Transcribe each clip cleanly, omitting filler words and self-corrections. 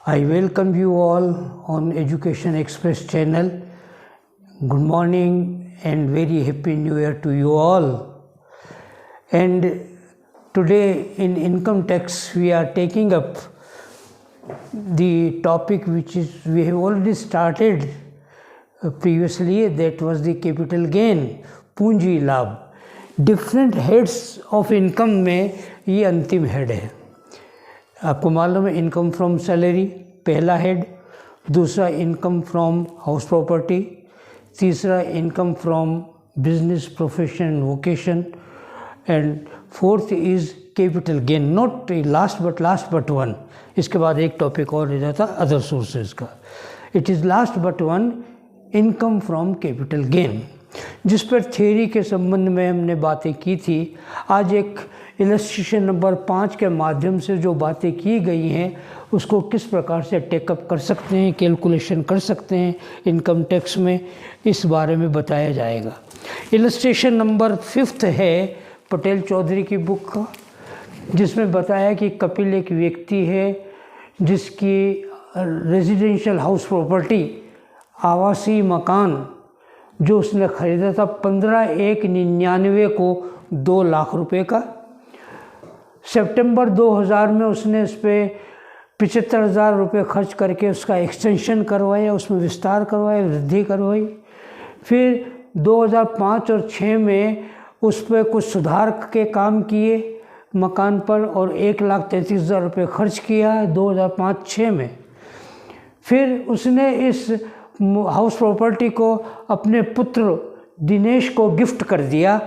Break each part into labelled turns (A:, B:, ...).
A: I welcome you all on Education Express channel. Good morning and very happy new year to you all. And today in income tax we are taking up the topic which is we have already started previously, that was the capital gain, पूंजी लाभ. Different heads of income में ये अंतिम head है. आपको मालूम है income from salary पहला हेड, दूसरा इनकम फ्रॉम हाउस प्रॉपर्टी, तीसरा income from business profession vocation, and fourth is capital gain. Not last but one. इसके बाद एक टॉपिक और रह जाता अदर सोर्सेज का. It is last but one, income from capital gain, जिस पर थ्योरी के संबंध में हमने बातें की थी. आज एक इलस्ट्रेशन नंबर 5 के माध्यम से जो बातें की गई हैं उसको किस प्रकार से टेकअप कर सकते हैं, कैलकुलेशन कर सकते हैं इनकम टैक्स में, इस बारे में बताया जाएगा. इलस्ट्रेशन नंबर 5 है पटेल चौधरी की बुक का, जिसमें बताया कि कपिल एक व्यक्ति है जिसकी रेजिडेंशियल हाउस प्रॉपर्टी, आवासीय मकान जो उसने ख़रीदा था 15/1/99 को 2 लाख रुपए का. सितंबर 2000 में उसने इस पर 75,000 रुपये खर्च करके उसका एक्सटेंशन करवाया, उसमें विस्तार करवाया, वृद्धि करवाई. फिर 2005 और 2006 में उस पर कुछ सुधार के काम किए मकान पर और 1,33,000 रुपये खर्च किया 2005-06 में. फिर उसने इस हाउस प्रॉपर्टी को अपने पुत्र दिनेश को गिफ्ट कर दिया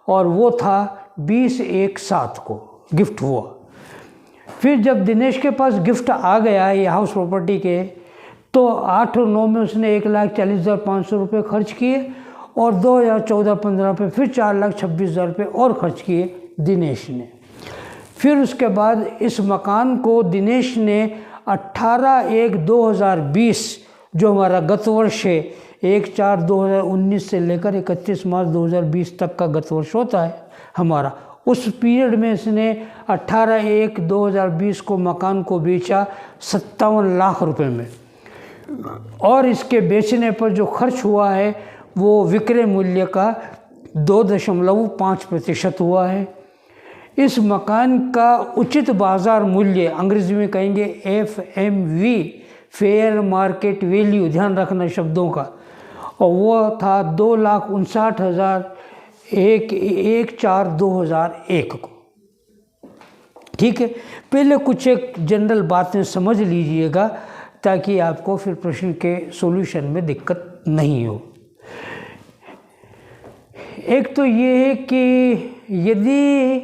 A: और वो था 20/1/7 को गिफ्ट हुआ. फिर जब दिनेश के पास गिफ्ट आ गया ये हाउस प्रॉपर्टी के, तो 8 और 9 में उसने 1,40,500 रुपये खर्च किए और 2014-15 पे फिर 4,26,000 रुपये और खर्च किए दिनेश ने. फिर उसके बाद इस मकान को दिनेश ने 18/1/2020 जो हमारा गत वर्ष है, 1/4/2019 से लेकर 31 मार्च 2020 तक का गत वर्ष होता है हमारा, उस पीरियड में इसने 18/1/2020 को मकान को बेचा 57 लाख रुपए में. और इसके बेचने पर जो खर्च हुआ है वो विक्रय मूल्य का 2.5% हुआ है. इस मकान का उचित बाज़ार मूल्य, अंग्रेजी में कहेंगे FMV, फेयर मार्केट वैल्यू, ध्यान रखना शब्दों का, और वो था 2,59,000 1/4/2001 को. ठीक है, पहले कुछ एक जनरल बातें समझ लीजिएगा ताकि आपको फिर प्रश्न के सॉल्यूशन में दिक्कत नहीं हो. एक तो ये है कि यदि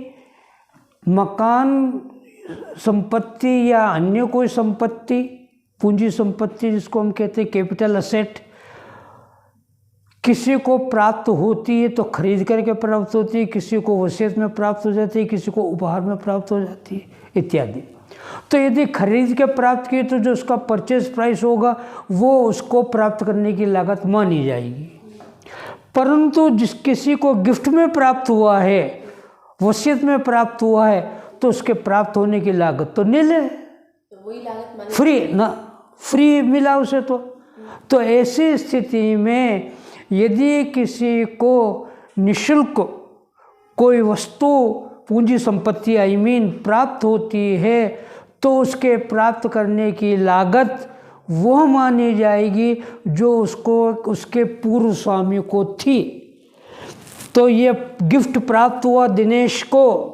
A: मकान संपत्ति या अन्य कोई संपत्ति, पूंजी संपत्ति जिसको हम कहते हैं कैपिटल असेट, किसी को प्राप्त होती है तो खरीद करके प्राप्त होती है, किसी को वसीयत में प्राप्त हो जाती है, किसी को उपहार में प्राप्त हो जाती है इत्यादि. तो यदि खरीद के प्राप्त की तो जो उसका परचेज प्राइस होगा वो उसको प्राप्त करने की लागत मानी जाएगी. परंतु जिस किसी को गिफ्ट में प्राप्त हुआ है, वसीयत में प्राप्त हुआ है, तो उसके प्राप्त होने की लागत तो नील है, फ्री ना, फ्री मिला उसे. तो ऐसी स्थिति में यदि किसी को निःशुल्क कोई वस्तु, पूंजी संपत्ति प्राप्त होती है तो उसके प्राप्त करने की लागत वह मानी जाएगी जो उसको उसके पूर्व स्वामी को थी. तो ये गिफ्ट प्राप्त हुआ दिनेश को,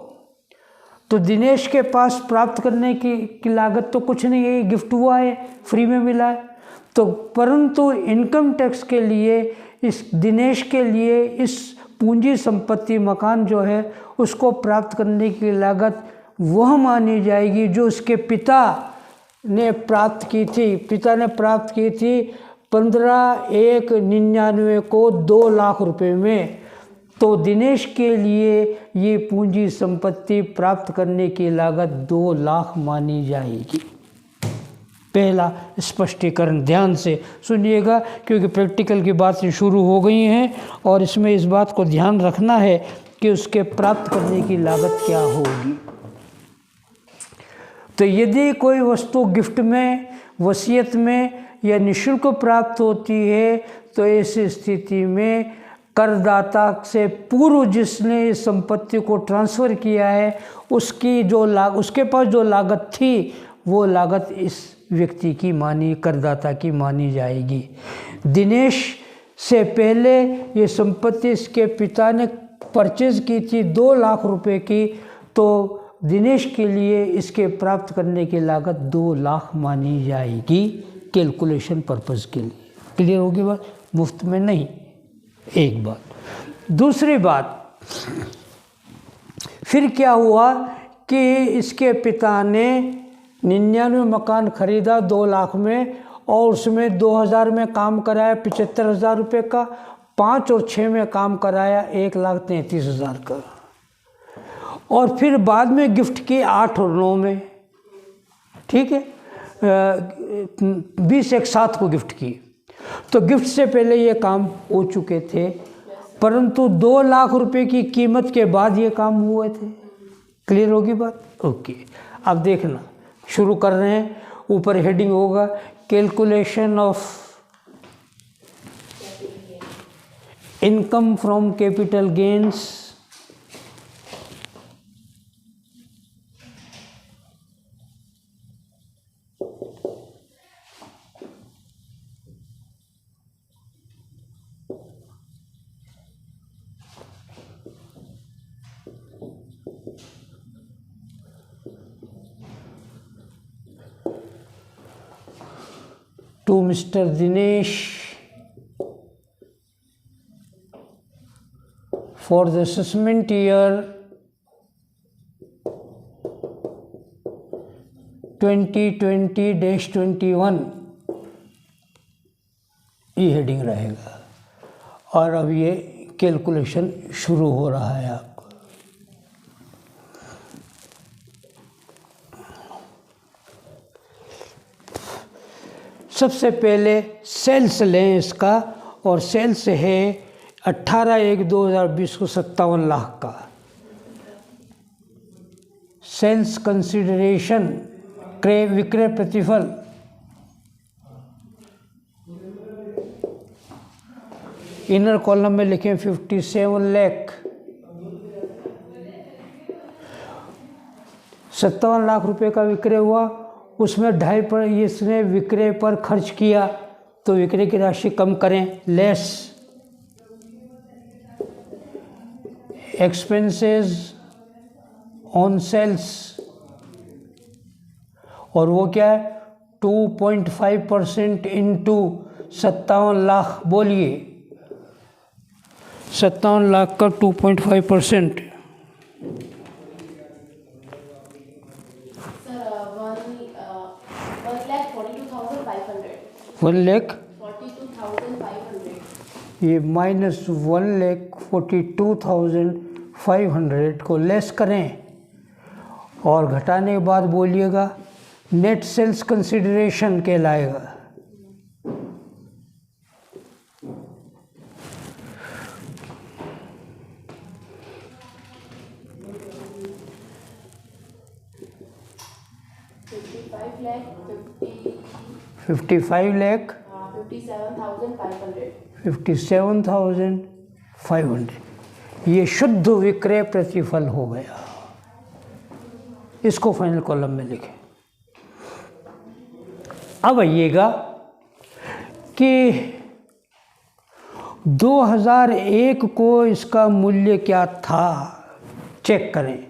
A: तो दिनेश के पास प्राप्त करने की लागत तो कुछ नहीं है, गिफ्ट हुआ है, फ्री में मिला है. तो परंतु इनकम टैक्स के लिए इस दिनेश के लिए इस पूंजी संपत्ति मकान जो है उसको प्राप्त करने की लागत वह मानी जाएगी जो उसके पिता ने प्राप्त की थी. पिता ने प्राप्त की थी 15/1/99 को 2 लाख रुपए में. तो दिनेश के लिए ये पूंजी संपत्ति प्राप्त करने की लागत 2 लाख मानी जाएगी. पहला स्पष्टीकरण ध्यान से सुनिएगा क्योंकि प्रैक्टिकल की बातें शुरू हो गई हैं और इसमें इस बात को ध्यान रखना है कि उसके प्राप्त करने की लागत क्या होगी. तो यदि कोई वस्तु गिफ्ट में, वसीयत में या निःशुल्क प्राप्त होती है तो ऐसी स्थिति में करदाता से पूर्व जिसने इस संपत्ति को ट्रांसफ़र किया है उसकी जो उसके पास जो लागत थी वो लागत इस व्यक्ति की मानी, करदाता की मानी जाएगी। दिनेश से पहले ये संपत्ति इसके पिता ने परचेज की थी 2 लाख रुपए की, तो दिनेश के लिए इसके प्राप्त करने की लागत 2 लाख मानी जाएगी कैलकुलेशन पर्पज़ के लिए। क्लियर होगी बात? मुफ्त में नहीं। एक बात। दूसरी बात, फिर क्या हुआ कि इसके पिता ने 99 मकान खरीदा 2 लाख में और उसमें 2000 में काम कराया 75,000 रुपये का, 5 और 6 में काम कराया 1,33,000 का, और फिर बाद में गिफ्ट की 8 और 9 में, ठीक है, 20 एक साथ को गिफ्ट की। तो गिफ्ट से पहले ये काम हो चुके थे, परंतु 2 लाख रुपए की कीमत के बाद ये काम हुए थे। क्लियर होगी बात? ओके। अब देखना, शुरू कर रहे हैं। ऊपर हेडिंग होगा calculation of income from capital gains to Mr. Dinesh for the assessment year 2020-21, ये हेडिंग रहेगा। और अब ये कैलकुलेशन शुरू हो रहा है आपका। सबसे पहले सेल्स लें इसका, और सेल्स है 18/1/2020 को 57 लाख का। सेल्स कंसिडरेशन क्रय विक्रय प्रतिफल इनर कॉलम में लिखें 57 लाख। 57 लाख रुपए का विक्रय हुआ, उसमें 2.5% इसने विक्रय पर खर्च किया, तो विक्रय की राशि कम करें, लेस एक्सपेंसेस ऑन सेल्स, और वो क्या है 2.5% इंटू 57 लाख। बोलिए 57 लाख का 2.5%। 1,42,500, ये -1,42,500 को लेस करें और घटाने के बाद बोलिएगा नेट सेल्स कंसिडरेशन कहलाएगा। $57,500 ये शुद्ध विक्रय प्रतिफल हो गया। इसको फाइनल कॉलम में लिखें। अब आइएगा कि 2001 को इसका मूल्य क्या था, चेक करें,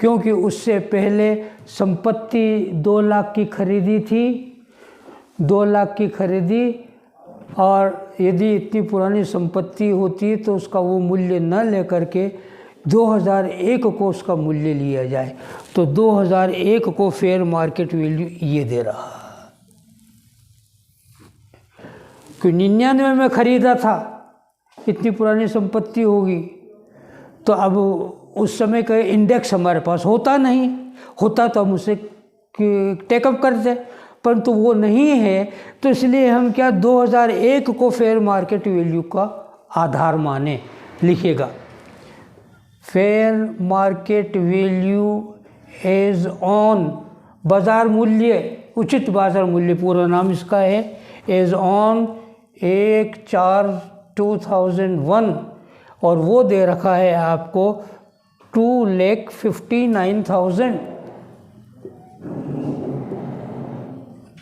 A: क्योंकि उससे पहले संपत्ति 2 लाख की खरीदी थी, 2 लाख की खरीदी, और यदि इतनी पुरानी संपत्ति होती तो उसका वो मूल्य न लेकर के 2001 को उसका मूल्य लिया जाए, तो 2001 को फेयर मार्केट वैल्यू ये दे रहा। कि 99 में ख़रीदा था, इतनी पुरानी संपत्ति होगी, तो अब उस समय का इंडेक्स हमारे पास होता नहीं, होता तो हम उसे टेकअप करते, परंतु वो नहीं है, तो इसलिए हम क्या 2001 को फेयर मार्केट वैल्यू का आधार माने। लिखिएगा fair market value as on बाज़ार मूल्य, उचित बाज़ार मूल्य पूरा नाम इसका है, एज ऑन 1/4/2001, और वो दे रखा है आपको 2,59,000,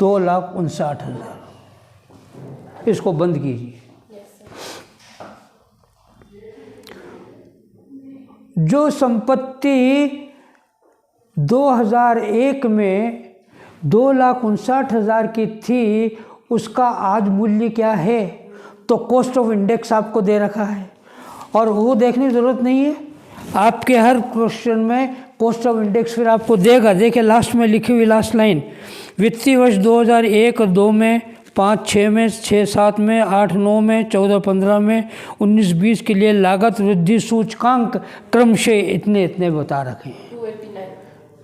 A: 2,59,000। इसको बंद कीजिए। जो संपत्ति 2001 में 2,59,000 की थी, उसका आज मूल्य क्या है? तो कॉस्ट ऑफ इंडेक्स आपको दे रखा है, और वो देखने की ज़रूरत नहीं है। आपके हर क्वेश्चन में कॉस्ट ऑफ इंडेक्स फिर आपको देगा। देखिए लास्ट में लिखी हुई लास्ट लाइन, वित्तीय वर्ष 2001 और 2 में, 5-6 में, 6-7 में, 8-9 में, 14-15 में, 19-20 के लिए लागत वृद्धि सूचकांक क्रमशः इतने इतने बता रखे हैं।
B: 289।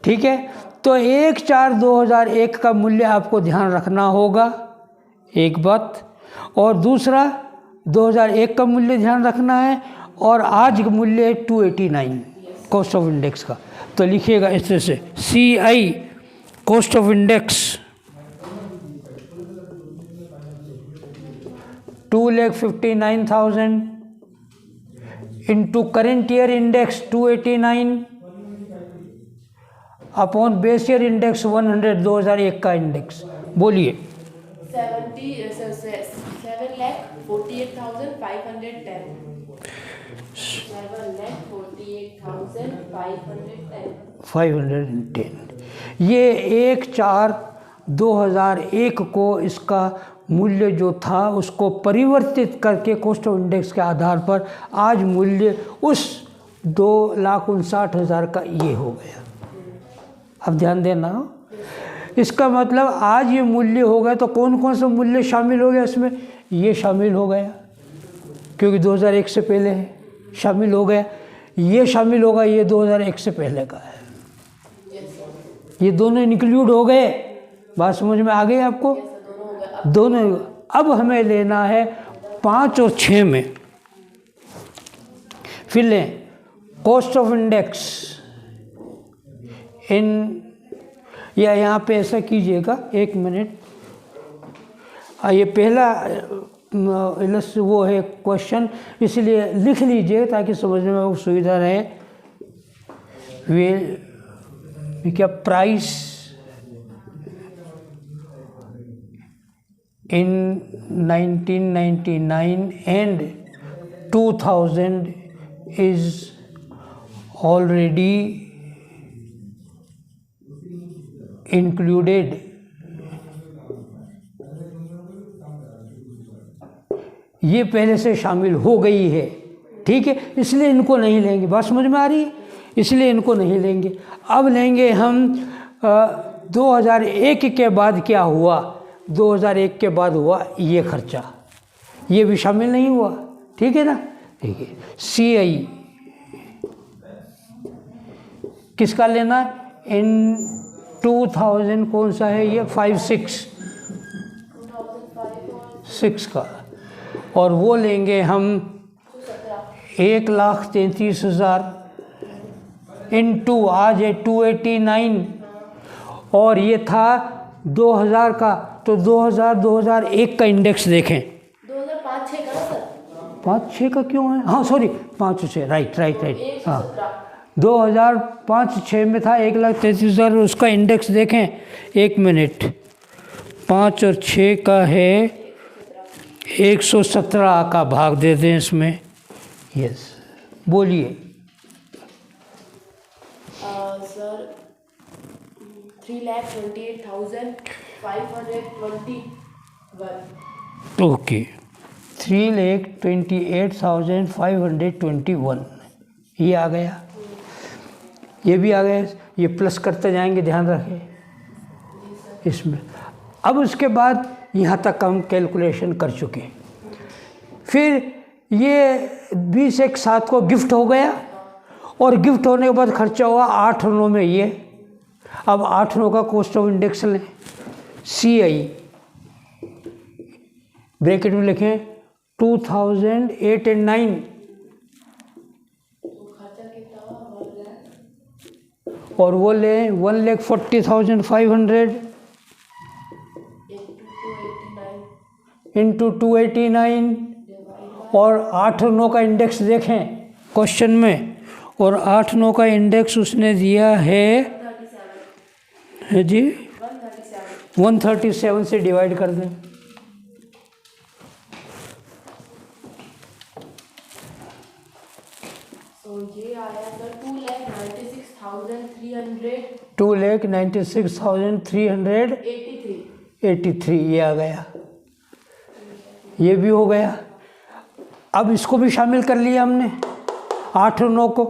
A: ठीक है, तो 1/4/2001 का मूल्य आपको ध्यान रखना होगा, एक बात। और दूसरा 2001 का मूल्य ध्यान रखना है, और आज का मूल्य है 289 कॉस्ट ऑफ इंडेक्स का। तो लिखिएगा इस तरह से, CI cost of index 2,59,000 into current year index 289 upon base year index 100, 2001 का इंडेक्स। बोलिए।
B: 7,48,510।
A: 7,48,510। ये 1/4/2001 को इसका मूल्य जो था उसको परिवर्तित करके कॉस्ट ऑफ इंडेक्स के आधार पर आज मूल्य उस 2,59,000 का ये हो गया। अब ध्यान देना, इसका मतलब आज ये मूल्य हो गया, तो कौन कौन सा मूल्य शामिल हो गया इसमें? ये शामिल हो गया क्योंकि 2001 से पहले है, शामिल हो गया। ये शामिल होगा, ये 2001 से पहले का है, ये दोनों इंक्लूड हो गए। बात समझ में आ गई आपको? दोनों। अब हमें लेना है 5 और 6 में। फिर लें कॉस्ट ऑफ इंडेक्स इन, या यहाँ पे ऐसा कीजिएगा, 1 मिनट, ये पहला वो है क्वेश्चन, इसलिए लिख लीजिए ताकि समझने में सुविधा रहे। वे क्या price in 1999 and 2000 is already included। ये पहले से शामिल हो गई है, ठीक है, इसलिए इनको नहीं लेंगे। बात समझ में आ रही है? इसलिए इनको नहीं लेंगे। अब लेंगे हम 2001 के बाद क्या हुआ, 2001 के बाद हुआ ये खर्चा, ये भी शामिल नहीं हुआ, ठीक है ना। ठीक है, CI किसका लेना है? इन 2000 कौन सा है ये? 5-6 का, और वो लेंगे हम 1,33,000 इंटू आज है 289, और ये था 2000 का, तो 2001 का इंडेक्स देखें।
B: 2005-6 का सर?
A: 5-6 का क्यों है? हाँ सॉरी, 5-6, राइट। हाँ, 2005-6 में था 1,33,000, उसका इंडेक्स देखें। 1 मिनट, 5 और 6 का है 117 का, भाग दे दें इसमें। यस, बोलिए।
B: सर 3,28,521।
A: ओके, 3,28,521 ये आ गया, ये भी आ गया। ये प्लस करते जाएंगे, ध्यान रखें इसमें। अब उसके बाद यहाँ तक हम कैलकुलेशन कर चुके। फिर ये 20,1,7 को गिफ्ट हो गया, और गिफ्ट होने के बाद खर्चा हुआ 8-9 में ये। अब 8-9 का कॉस्ट ऑफ इंडेक्स लें, CI ब्रैकेट में लिखें 2008 and 9। और वो लें 1,40,500 इंटू 289 और 8 और 9 का इंडेक्स देखें क्वेश्चन में, और 8 9 का इंडेक्स उसने दिया है जी 137 से डिवाइड कर दें।
B: तो ये आया सर 2,96,383
A: 2,96,383 ये आ गया, ये भी हो गया। अब इसको भी शामिल कर लिया हमने 8 और 9 को।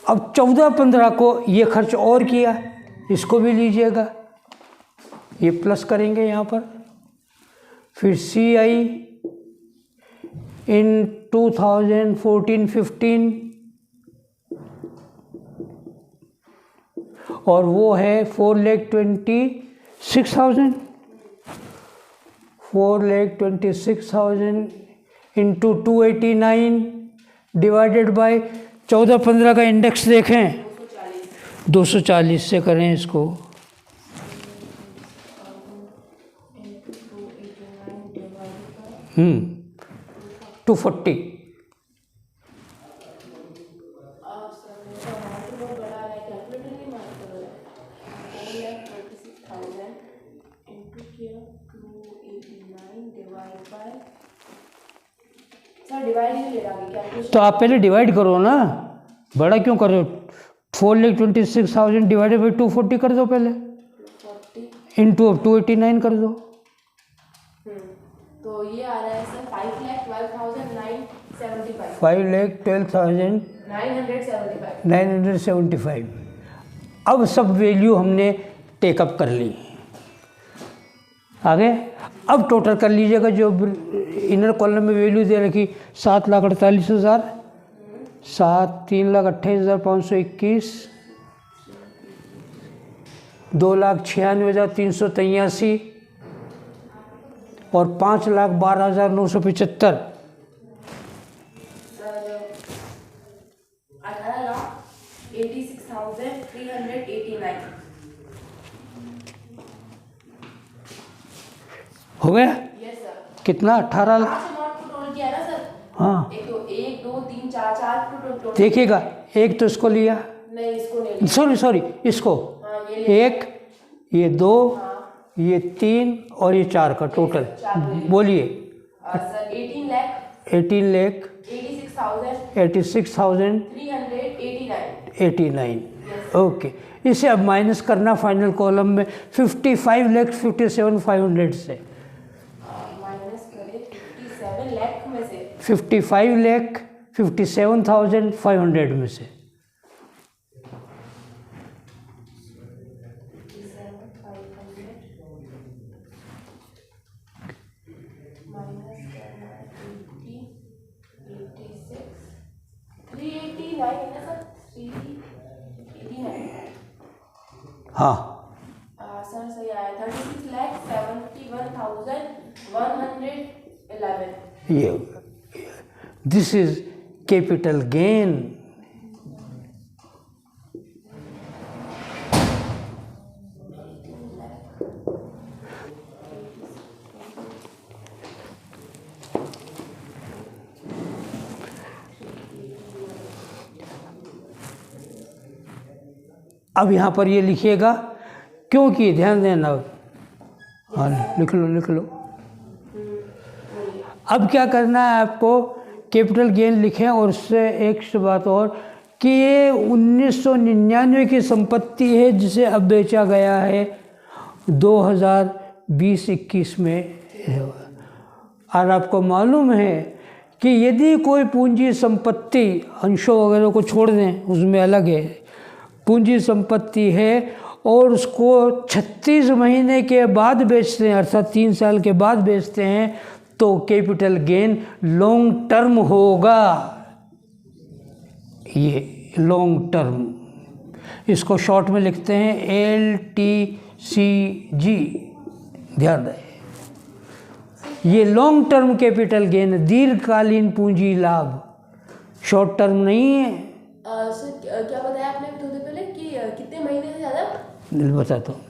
A: अब 14-15 को ये खर्च और किया, इसको भी लीजिएगा, ये प्लस करेंगे यहाँ पर। फिर CI इन 2014-15 और वो है 4,26,000 इंटू 289 डिवाइडेड बाय 14-15 का इंडेक्स देखें 240 से करें इसको। 240
B: सर डिवाइड नहीं ले रहा कैलकुलेशन।
A: तो आप पहले डिवाइड करो ना, बड़ा क्यों कर रहे हो? 4,26,000 डिवाइडेड बाई 240 कर दो पहले,
B: 40
A: इंटू 289 कर दो।
B: तो ये आ रहा है सर 5,12,975
A: 5,12,975।
B: 975।
A: अब सब वैल्यू हमने टेकअप कर ली आगे। अब टोटल कर लीजिएगा जो इनर कॉलम में वैल्यू दे रखी 7,48,000, 3,28,521, 2,96,383 और 5,12,975।
B: सर 18,86,389
A: हो गया
B: यस सर।
A: कितना? 18
B: पांच अमाउंट को टोटल किया ना सर।
A: हाँ
B: एक तो 1 2 3 4 4 को टोटल
A: देखिएगा, एक तो इसको लिया,
B: नहीं इसको नहीं लिया।
A: सॉरी इसको,
B: हाँ ये ले
A: एक, ये 2,
B: हाँ
A: ये 3 और ये 4 का टोटल बोलिए।
B: सर 18 लाख
A: 18,86,389। ओके, इसे अब माइनस करना फाइनल कॉलम में 55,57,500 से।
B: माइनस करें 57 लाख में से
A: 55,57,500 में से।
B: 57,500 माइनस करना 80 86 389 है ना सर 389।
A: हाँ
B: सर सही आया 36,71,111।
A: ये दिस इज कैपिटल गेन। अब यहाँ पर ये लिखिएगा, क्योंकि ध्यान देना, हाँ लिख लो। अब क्या करना है आपको, कैपिटल गेन लिखें और उससे एक बात और कि ये 1999 की संपत्ति है जिसे अब बेचा गया है 2020-21 में। और आपको मालूम है कि यदि कोई पूंजी संपत्ति अंशों वगैरह को छोड़ दें, उसमें अलग है, पूंजी संपत्ति है और उसको 36 महीने के बाद बेचते हैं, अर्थात 3 साल के बाद बेचते हैं, तो कैपिटल गेन लॉन्ग टर्म होगा। ये लॉन्ग टर्म, इसको शॉर्ट में लिखते हैं LTCG। ध्यान रहे, ये लॉन्ग टर्म कैपिटल गेन, दीर्घकालीन पूंजी लाभ, शॉर्ट टर्म नहीं है।
B: सर क्या बताया आपने थोड़ी देर पहले कि कितने महीने
A: बताता हूँ।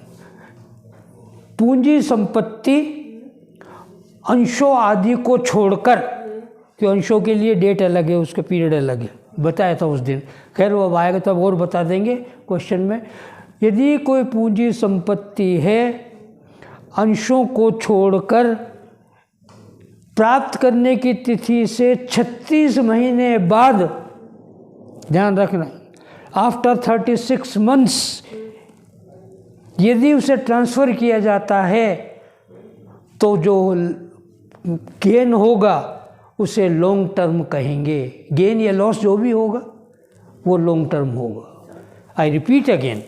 A: पूंजी संपत्ति अंशों आदि को छोड़कर, कि अंशों के लिए डेट अलग है, उसका पीरियड अलग है, बताया था उस दिन। खैर वो अब आएगा तो अब और बता देंगे क्वेश्चन में। यदि कोई पूंजी संपत्ति है अंशों को छोड़कर प्राप्त करने की तिथि से 36 महीने बाद, ध्यान रखना, आफ्टर 36 मंथ्स यदि उसे ट्रांसफ़र किया जाता है तो जो गेन होगा उसे लॉन्ग टर्म कहेंगे। गेन या लॉस जो भी होगा वो लॉन्ग टर्म होगा। I repeat again,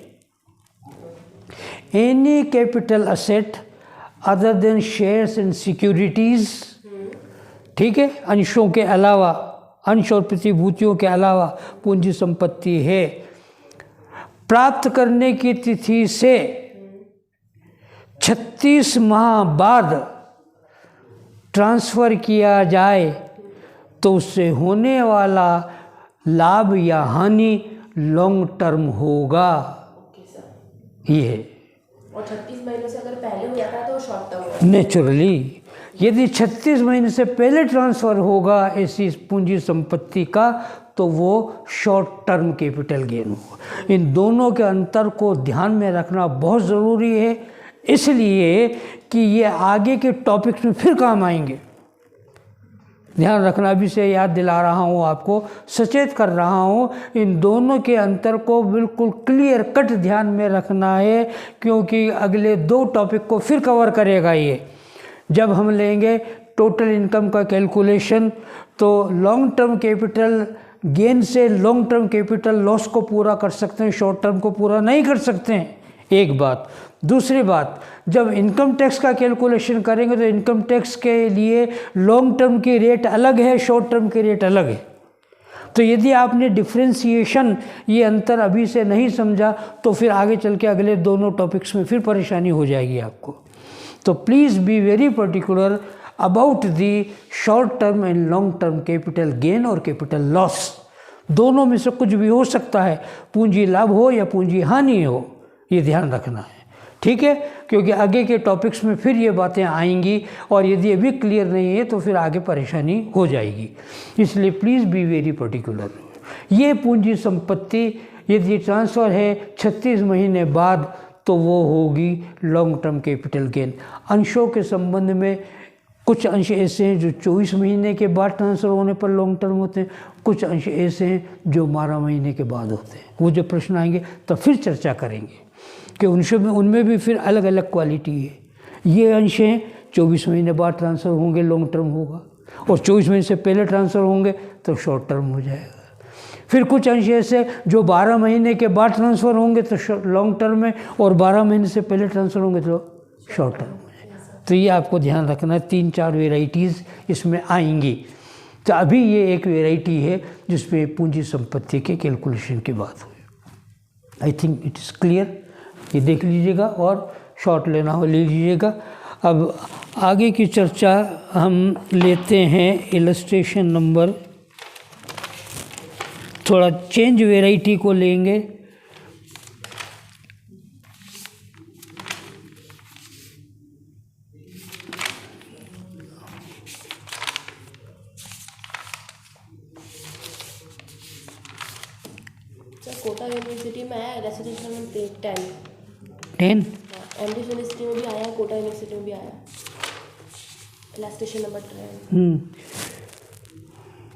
A: any capital asset other than shares and securities, ठीक है, अंशों के अलावा, अंश और प्रतिभूतियों के अलावा पूंजी संपत्ति है, प्राप्त करने की तिथि से 36 माह बाद ट्रांसफ़र किया जाए तो उससे होने वाला लाभ या हानि लॉन्ग टर्म होगा। ये है।
B: और 36 महीनों से अगर पहले हो जाता है तो शॉर्ट टर्म होगा।
A: नेचुरली यदि 36 महीने से पहले ट्रांसफ़र होगा ऐसी पूंजी संपत्ति का तो वो शॉर्ट टर्म कैपिटल गेन होगा। इन दोनों के अंतर को ध्यान में रखना बहुत ज़रूरी है, इसलिए कि ये आगे के टॉपिक्स में फिर काम आएंगे। ध्यान रखना, अभी से याद दिला रहा हूँ आपको, सचेत कर रहा हूँ। इन दोनों के अंतर को बिल्कुल क्लियर कट ध्यान में रखना है, क्योंकि अगले 2 टॉपिक को फिर कवर करेगा ये। जब हम लेंगे टोटल इनकम का कैलकुलेशन तो लॉन्ग टर्म कैपिटल गेन से लॉन्ग टर्म कैपिटल लॉस को पूरा कर सकते हैं, शॉर्ट टर्म को पूरा नहीं कर सकते हैं, एक बात। दूसरी बात, जब इनकम टैक्स का कैलकुलेशन करेंगे तो इनकम टैक्स के लिए लॉन्ग टर्म की रेट अलग है, शॉर्ट टर्म की रेट अलग है। तो यदि आपने डिफ्रेंशिएशन, ये अंतर अभी से नहीं समझा तो फिर आगे चल के अगले दोनों टॉपिक्स में फिर परेशानी हो जाएगी आपको। तो please be very particular about the short term and long term capital gain और कैपिटल लॉस। दोनों में से कुछ भी हो सकता है, पूंजी लाभ हो या पूंजी हानि हो, ये ध्यान रखना है, ठीक है, क्योंकि आगे के टॉपिक्स में फिर ये बातें आएंगी और यदि अभी क्लियर नहीं है तो फिर आगे परेशानी हो जाएगी। इसलिए प्लीज़ बी वेरी पर्टिकुलर। ये पूंजी संपत्ति यदि ट्रांसफ़र है 36 महीने बाद तो वो होगी लॉन्ग टर्म कैपिटल गेन। अंशों के संबंध में कुछ अंश ऐसे हैं जो 24 महीने के बाद ट्रांसफ़र होने पर लॉन्ग टर्म होते हैं, कुछ अंश ऐसे हैं जो 12 महीने के बाद होते हैं। वो जब प्रश्न आएंगे तो फिर चर्चा करेंगे कि उनमें भी फिर अलग अलग क्वालिटी है। ये अंश हैं 24 महीने बाद ट्रांसफ़र होंगे लॉन्ग टर्म होगा, और 24 महीने से पहले ट्रांसफ़र होंगे तो शॉर्ट टर्म हो जाएगा। फिर कुछ अंश ऐसे जो 12 महीने के बाद ट्रांसफ़र होंगे तो लॉन्ग टर्म में, और 12 महीने से पहले ट्रांसफ़र होंगे तो शॉर्ट टर्म में। तो ये आपको ध्यान रखना है, 3-4 वेराइटीज़ इसमें आएंगी। तो अभी ये एक वेराइटी है जिसमें पूंजी संपत्ति के कैलकुलेशन की बात हुई। I think it is clear. ये देख लीजिएगा और शॉर्ट लेना हो ले लीजिएगा। अब आगे की चर्चा हम लेते हैं इलस्ट्रेशन नंबर, थोड़ा चेंज वेराइटी को लेंगे।
B: कोटा यूनिवर्सिटी में आया इलस्ट्रेशन नंबर 10। एमडी यूनिवर्सिटी में भी आया, कोटा यूनिवर्सिटी में भी आया इलस्ट्रेशन नंबर 10।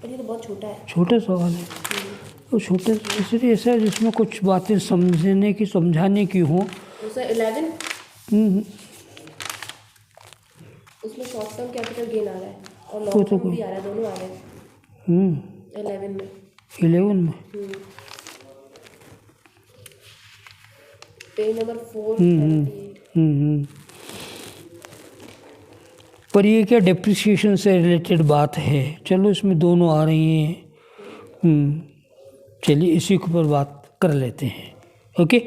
B: पर ये तो बहुत छोटा है,
A: छोटे सवाल है तो छोटे, इसलिए ऐसा है जिसमें कुछ बातें समझने की समझाने की हों।
B: तो सर 11 उसमें शॉर्ट टर्म कैपिटल गेन आ रहा है और लॉन्ग टर्म भी आ रहा है, दोनों आ रहे हैं 11 में। Page number 4।
A: पर ये क्या डेप्रिसिएशन से रिलेटेड बात है? चलो इसमें दोनों आ रही हैं, चलिए इसी के ऊपर बात कर लेते हैं। Okay,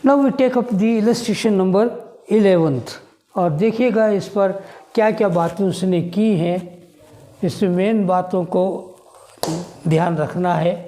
A: now we take up the illustration number 11 और देखिएगा इस पर क्या क्या बातें उसने की हैं। इसमें मेन बातों को ध्यान रखना है।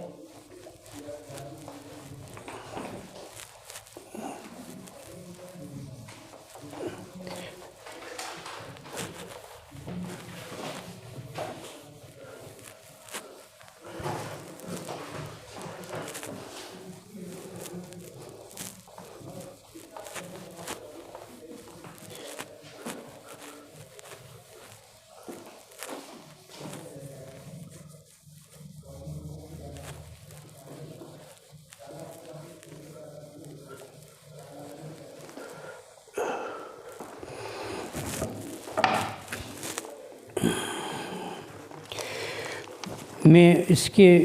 A: मैं इसके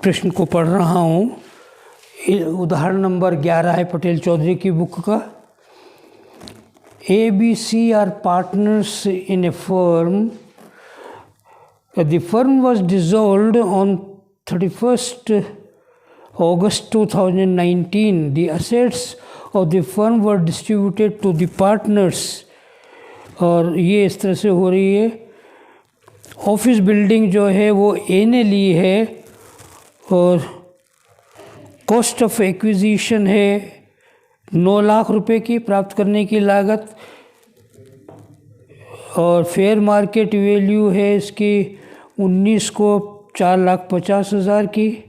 A: प्रश्न को पढ़ रहा हूँ। उदाहरण नंबर 11 है पटेल चौधरी की बुक का। ABC are partners in a firm. The firm was dissolved on 31st August 2019. The assets of the firm were distributed to the partners. और ये इस तरह से हो रही है। ऑफिस बिल्डिंग जो है वो ए ने ली है और कॉस्ट ऑफ एक्विजिशन है 9 लाख रुपए की प्राप्त करने की लागत, और फेयर मार्केट वैल्यू है इसकी 19 को 4,50,000 की।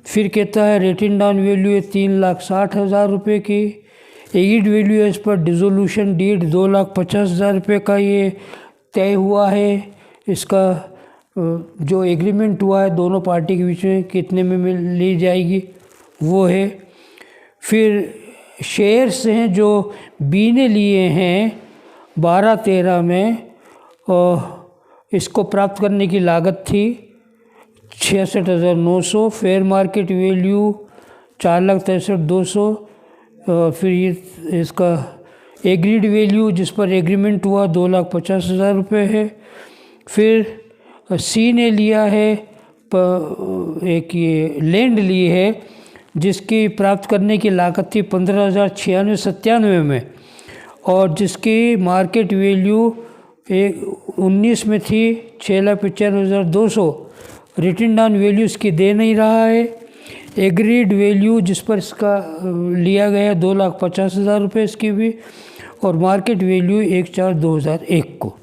A: फिर कहता है रिटन डाउन वैल्यू है 3,60,000 रुपये की। Agreed value as per dissolution deed 2,50,000 रुपये का ये तय हुआ है। इसका जो एग्रीमेंट हुआ है दोनों पार्टी के बीच में कितने में ली जाएगी वो है। फिर शेयर्स हैं जो बी ने लिए हैं 12-13 में, और इसको प्राप्त करने की लागत थी 66,900। Fair market value 4,63,200। फिर ये इसका एग्रीड वैल्यू जिस पर एग्रीमेंट हुआ 2,50,000 रुपये है। फिर सी ने लिया है एक ये लैंड ली है जिसकी प्राप्त करने की लागत थी 15,9697 में, और जिसकी मार्केट वैल्यू 19 में थी 6,95,200। रिटन डाउन वैल्यू इसकी दे नहीं रहा है। एग्रीड वैल्यू जिस पर इसका लिया गया 2,50,000 रुपये इसकी भी, और मार्केट वैल्यू 1/4/2001 को।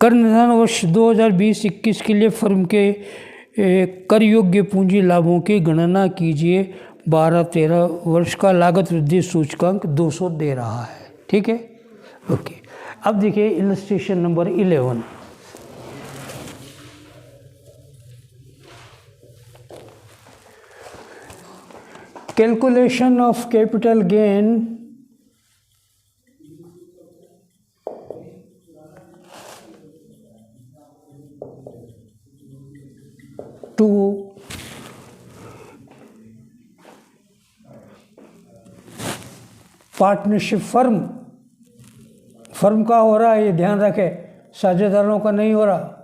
A: कर निधान वर्ष 2020-21 के लिए फर्म के कर योग्य पूंजी लाभों की गणना कीजिए। 12-13 वर्ष का लागत वृद्धि सूचकांक 200 दे रहा है। ठीक है, ओके। अब देखिए illustration number 11। Calculation of capital gain to partnership firm का हो रहा है, ये ध्यान रखें, साझेदारों का नहीं हो रहा।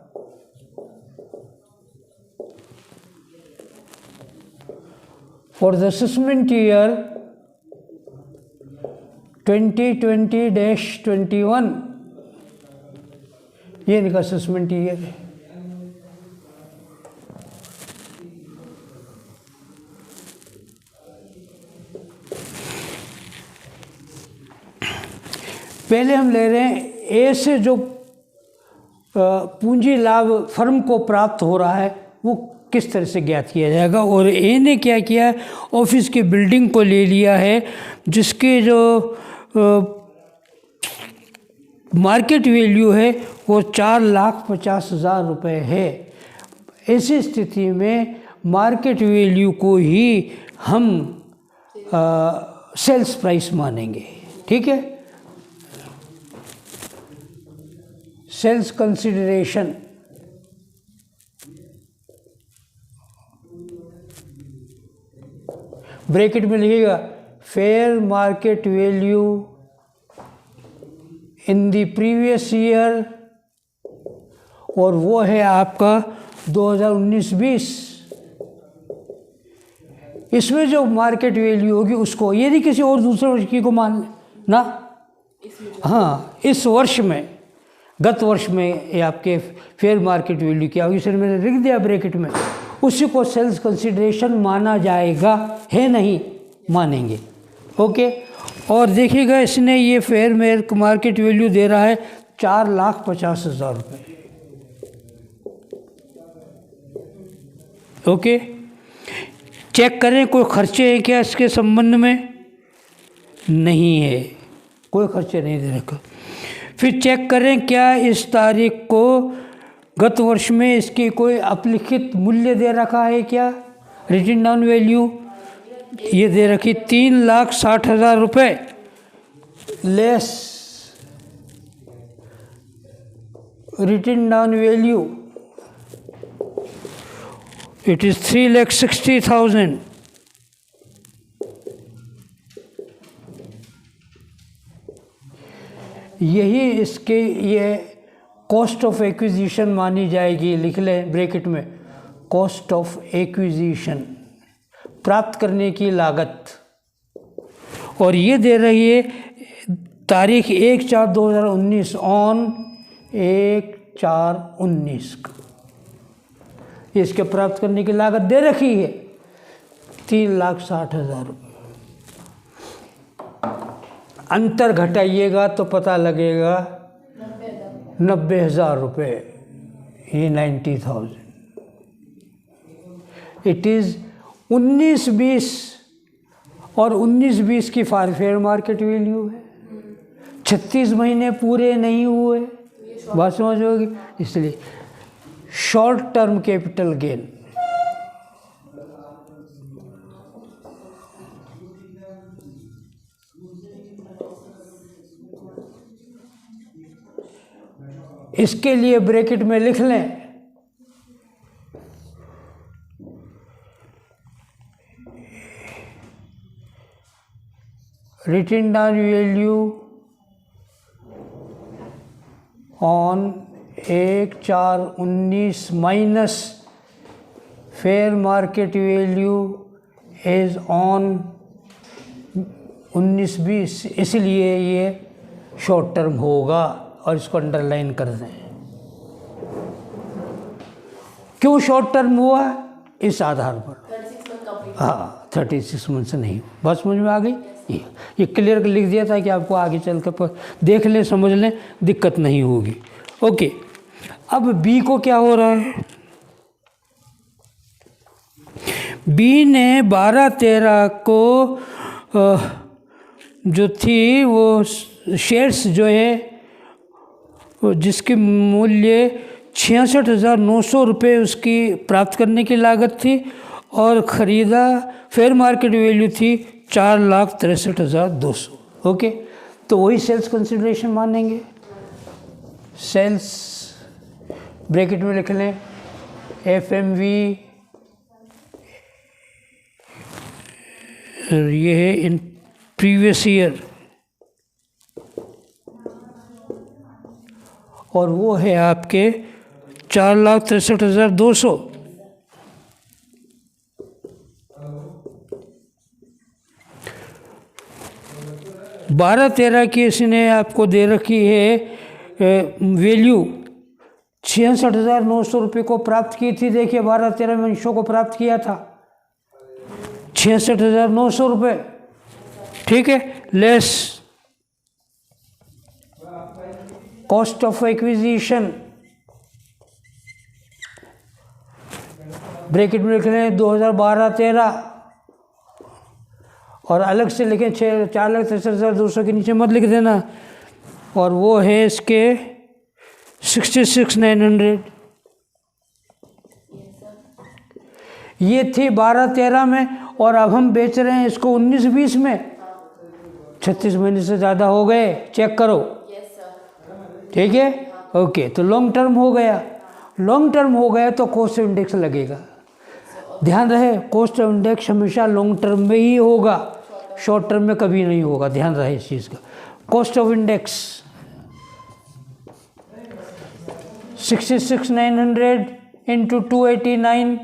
A: फॉर द असेसमेंट ईयर 2020-21 ये इनका असेसमेंट ईयर है। पहले हम ले रहे हैं ए से जो पूंजी लाभ फर्म को प्राप्त हो रहा है वो किस तरह से ज्ञात किया जाएगा। और ए ने क्या किया है, ऑफिस की बिल्डिंग को ले लिया है जिसके जो मार्केट वैल्यू है वो 4,50,000 रुपये है। ऐसी स्थिति में मार्केट वैल्यू को ही हम सेल्स प्राइस मानेंगे। ठीक है, सेल्स कंसिडरेशन ब्रैकेट में लिखिएगा fair market value in the previous year, और वो है आपका 2019-20। इसमें जो मार्केट वैल्यू होगी उसको, ये नहीं किसी और दूसरे वर्ष की को मान ना, हाँ इस वर्ष में, गत वर्ष में ये आपके फेयर मार्केट वैल्यू क्या होगी, सर मैंने लिख दिया ब्रैकेट में, उसी को सेल्स कंसिडरेशन माना जाएगा, है नहीं मानेंगे। ओके, और देखिएगा इसने ये फेयर मार्केट वैल्यू दे रहा है 4,50,000 रुपये। ओके, चेक करें कोई खर्चे हैं क्या इसके संबंध में, नहीं है, कोई खर्चे नहीं दे रखा। फिर चेक करें क्या इस तारीख को गत वर्ष में इसकी कोई अपलिखित मूल्य दे रखा है क्या, रिटन डाउन वैल्यू ये दे रखी 3,60,000 रुपये less written down value It is 3,60,000. यही इसके ये कॉस्ट ऑफ एक्विजिशन मानी जाएगी। लिख लें ब्रैकेट में, कॉस्ट ऑफ एक्विजिशन, प्राप्त करने की लागत। और ये दे रही है तारीख 1/4/2019 ऑन 1/4/19 का। इसके प्राप्त करने की लागत दे रखी है 3,60,000 रुपये। अंतर घटाइएगा तो पता लगेगा 90,000 रुपये। ये 90,000। इट इज़ 19-20 और 19-20 की फेयर मार्केट वैल्यू है। 36 महीने पूरे नहीं हुए, बात समझ होगी। इसलिए शॉर्ट टर्म कैपिटल गेन। इसके लिए ब्रैकेट में लिख लें written down value on 1/4/19 minus fair market value as on 19-20। इसलिए ये शॉर्ट टर्म होगा और इसको अंडरलाइन कर दें। क्यों शॉर्ट टर्म हुआ? इस आधार पर। हाँ, 36 मंथ से नहीं। बस समझ में आ गई। ये क्लियर लिख दिया था कि आपको आगे चल कर देख लें, समझ लें, दिक्कत नहीं होगी। ओके, अब बी को क्या हो रहा है? बी ने 12/13 को जो थी वो शेयर्स जो है जिसकी मूल्य 66,900 रुपये उसकी प्राप्त करने की लागत थी और ख़रीदा फेयर मार्केट वैल्यू थी 4,63,200। ओके, तो वही सेल्स कंसिडरेशन मानेंगे। सेल्स ब्रैकेट में लिख लें FMV, ये है इन प्रीवियस ईयर, और वो है आपके 4,63,200। बारह 13 की इसने आपको दे रखी है वैल्यू 66,900 रुपये को प्राप्त की थी। देखिए 12/13 में अंशों को प्राप्त किया था 66,900 रुपये। ठीक है, less cost of acquisition, bracket में लिख लें 2012-13 और अलग से लिखें 4,63,200 के नीचे मत लिख देना। और वो है इसके 66,900। ये थी 12/13 में और अब हम बेच रहे हैं इसको 19-20 में। 36 महीने से ज़्यादा हो गए, चेक करो। ठीक है, ओके, तो लॉन्ग टर्म हो गया। लॉन्ग टर्म हो गया तो कॉस्ट इंडेक्स लगेगा। ध्यान रहे, कॉस्ट इंडेक्स हमेशा लॉन्ग टर्म में ही होगा, शॉर्ट टर्म में कभी नहीं होगा। ध्यान रहे इस चीज़ का। कॉस्ट ऑफ इंडेक्स 66,900 इंटू 289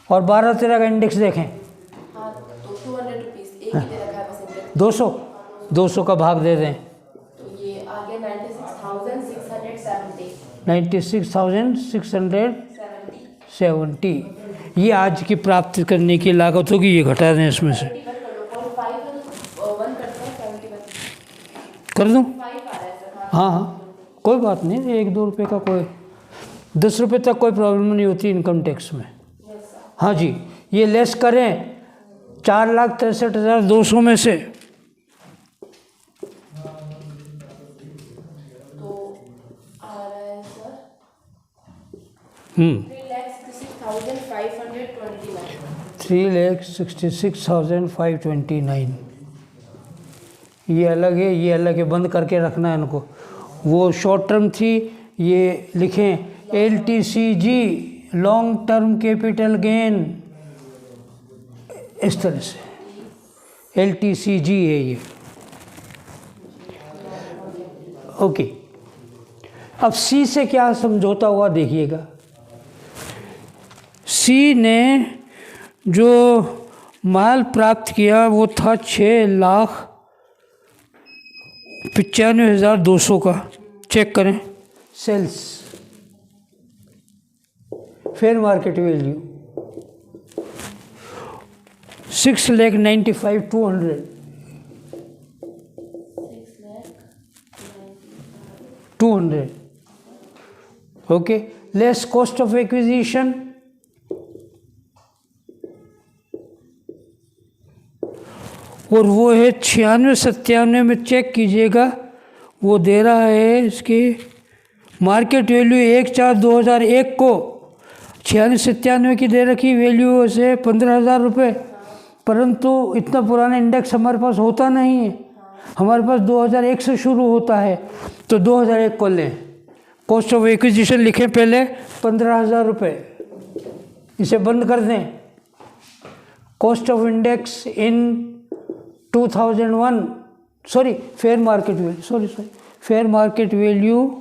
A: और 12/13 का इंडेक्स देखें 200 का भाग दे दें 96,670। ये आज की प्राप्ति करने की लागत होगी। ये घटा दें इसमें से, कर दूं? हाँ हाँ, कोई बात नहीं, 1-2 रुपये का कोई 10 रुपये तक कोई प्रॉब्लम नहीं होती इनकम टैक्स में। हाँ जी, ये लेस करें 4,63,200 में से।
B: तो आ रहा है सर
A: 3,66,529। ये अलग है, ये अलग है, बंद करके रखना है इनको। वो शॉर्ट टर्म थी, ये लिखें LTCG long term capital gain इस तरह से LTCG है ये। ओके, अब C से क्या समझौता हुआ देखिएगा। C ने जो माल प्राप्त किया वो था 6,95,200 का। चेक करें sales, fair market value 6,95,200। Okay, less cost of acquisition और वो है 96-97 में। चेक कीजिएगा, वो दे रहा है इसकी मार्केट वैल्यू 1/4/2001 को 96-97 की दे रखी वैल्यू से 15,000 रुपये। परंतु इतना पुराना इंडेक्स हमारे पास होता नहीं है, हमारे पास 2001 से शुरू होता है। तो 2001 को लें, कॉस्ट ऑफ एक्विजिशन लिखें पहले 15,000 रुपये, इसे बंद कर दें। Cost of index in 2001 sorry fair market value fair market value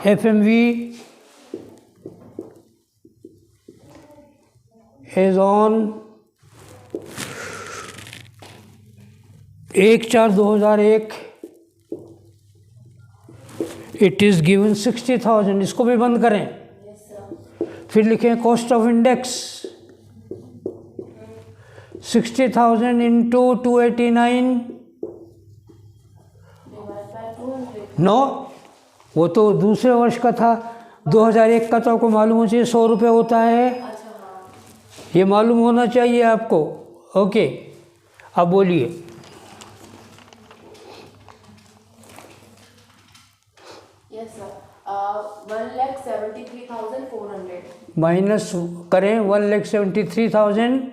A: FMV is on 1/4/2001 it is given 60,000। इसको भी बंद करें। फिर लिखें cost of index 60,000 into 289। No, वो तो दूसरे वर्ष का था। 2001 का तो आपको मालूम होना चाहिए 100 रुपये होता है। ये मालूम होना चाहिए आपको। ओके, अब बोलिए।
B: यस सर, 1,73,400
A: माइनस करें 1,73,400।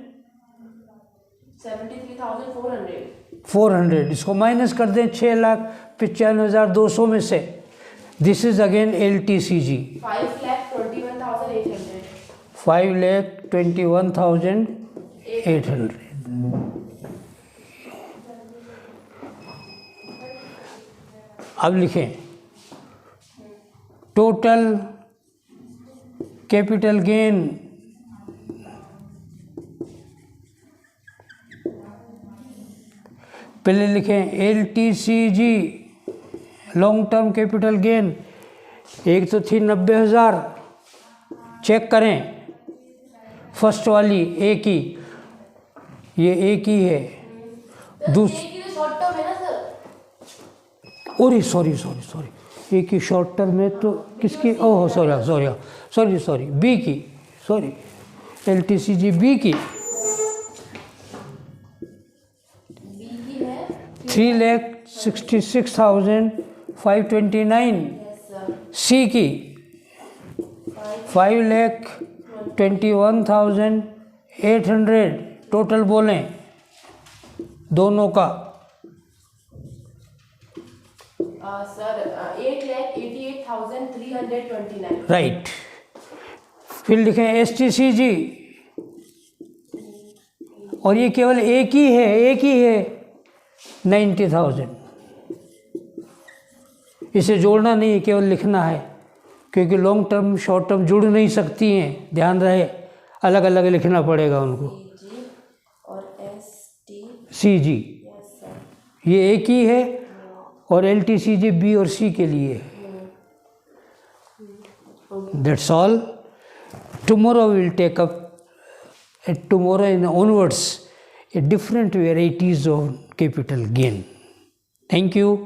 A: 400 इसको माइनस कर दें 6,95,200 में से। This is again LTCG
B: 5,21,800।
A: 5,21,800। अब लिखें टोटल कैपिटल गेन पहले लिखें LTCG long term capital gain. एक तो थी 90,000। चेक करें फर्स्ट वाली एक ही, ये एक ही है। ओरे सॉरी एक ही शॉर्ट टर्म में तो किसकी, ओह सॉरी बी की, सॉरी LTCG बी की 3,66,529। सी की 5,21,800। टोटल बोलें दोनों का।
B: सर 8,88,329।
A: राइट। फिर लिखें STCG और ये केवल एक ही है 90,000। इसे जोड़ना नहीं है, केवल लिखना है, क्योंकि लॉन्ग टर्म शॉर्ट टर्म जुड़ नहीं सकती हैं। ध्यान रहे, अलग अलग लिखना पड़ेगा उनको।
B: और
A: STCG ये एक ही है और LTCG बी और सी के लिए है। That's all. Tomorrow will take up tomorrow and onwards a different varieties of capital gain. Thank you.